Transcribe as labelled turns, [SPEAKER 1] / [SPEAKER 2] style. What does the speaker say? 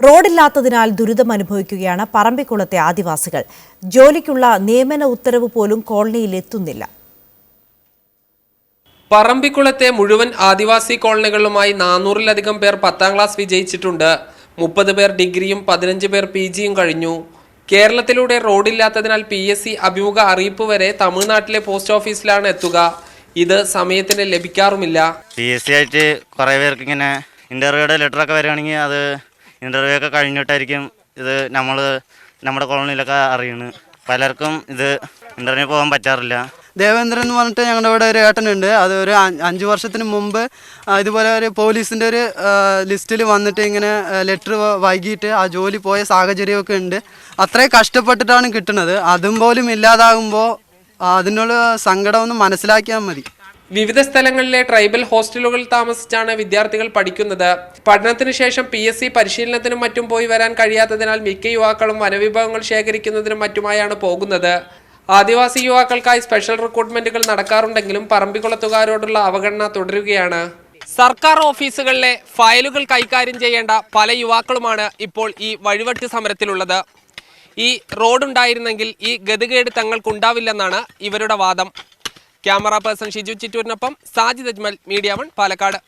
[SPEAKER 1] റോഡില്ലാത്തതിനാൽ ദുരിതം അനുഭവിക്കുകയാണ് പറമ്പിക്കുളത്തെ ആദിവാസികൾ. ജോലിക്കുള്ള നിയമന ഉത്തരവ് പോലും കോളനിയിൽ എത്തുന്നില്ല.
[SPEAKER 2] പറമ്പിക്കുളത്തെ മുഴുവൻ ആദിവാസി കോളനികളുമായി 400-ലധികം പേർ 10ാം ക്ലാസ് വിജയിച്ചിട്ടുണ്ട്. 30 പേർ ഡിഗ്രിയും 15 പേർ PGയും കഴിഞ്ഞു. കേരളത്തിലൂടെ റോഡില്ലാത്തതിനാൽ PSC അഭിമുഖ അറിയിപ്പ് വരെ തമിഴ്നാട്ടിലെ പോസ്റ്റ് ഓഫീസിലാണ് എത്തുക. ഇത് സമയത്തിന് ലഭിക്കാറുമില്ല.
[SPEAKER 3] PSC ആയിട്ട് കുറേ പേർക്ക് ഇങ്ങനെ ഇന്റർവ്യൂയുടെ ലെറ്ററൊക്കെ വരികയാണെങ്കിൽ അത് ഇന്റർവ്യൂ ഒക്കെ കഴിഞ്ഞിട്ടായിരിക്കും ഇത് നമ്മുടെ കോളനിയിലൊക്കെ അറിയുന്നത്. പലർക്കും ഇത് ഇന്റർവ്യൂ പോകാൻ പറ്റാറില്ല.
[SPEAKER 4] ദേവേന്ദ്രൻ എന്ന് പറഞ്ഞിട്ട് ഞങ്ങളുടെ ഇവിടെ ഒരു ഏട്ടനുണ്ട്. അത് ഒരു 5 വർഷത്തിന് മുമ്പ് ഇതുപോലെ ഒരു പോലീസിൻ്റെ ഒരു ലിസ്റ്റിൽ വന്നിട്ട് ഇങ്ങനെ ലെറ്റർ വൈകിട്ട് ആ ജോലി പോയ സാഹചര്യമൊക്കെ ഉണ്ട്. അത്രയും കഷ്ടപ്പെട്ടിട്ടാണ് കിട്ടുന്നത്. അതും പോലും ഇല്ലാതാകുമ്പോൾ അതിനുള്ള സങ്കടം ഒന്ന് മനസ്സിലാക്കിയാൽ മതി.
[SPEAKER 2] വിവിധ സ്ഥലങ്ങളിലെ ട്രൈബൽ ഹോസ്റ്റലുകളിൽ താമസിച്ചാണ് വിദ്യാർത്ഥികൾ പഠിക്കുന്നത്. പഠനത്തിന് ശേഷം PSC പരിശീലനത്തിനും മറ്റും പോയി വരാൻ കഴിയാത്തതിനാൽ മിക്ക യുവാക്കളും വനവിഭവങ്ങൾ ശേഖരിക്കുന്നതിനും മറ്റുമായാണ് പോകുന്നത്. ആദിവാസി യുവാക്കൾക്കായി സ്പെഷ്യൽ റിക്രൂട്ട്മെന്റുകൾ നടക്കാറുണ്ടെങ്കിലും പറമ്പിക്കുളത്തുകാരോടുള്ള അവഗണന തുടരുകയാണ്. സർക്കാർ ഓഫീസുകളിലെ ഫയലുകൾ കൈകാര്യം ചെയ്യേണ്ട പല യുവാക്കളുമാണ് ഇപ്പോൾ ഈ വഴിവെട്ട് സമരത്തിലുള്ളത്. ഈ റോഡുണ്ടായിരുന്നെങ്കിൽ ഈ ഗതികേട് തങ്ങൾക്കുണ്ടാവില്ലെന്നാണ് ഇവരുടെ വാദം. ക്യാമറ പേഴ്സൺ ഷിജു ചിറ്റൂരിനൊപ്പം സാജിദ് അജ്മൽ, മീഡിയ 1 പാലക്കാട്.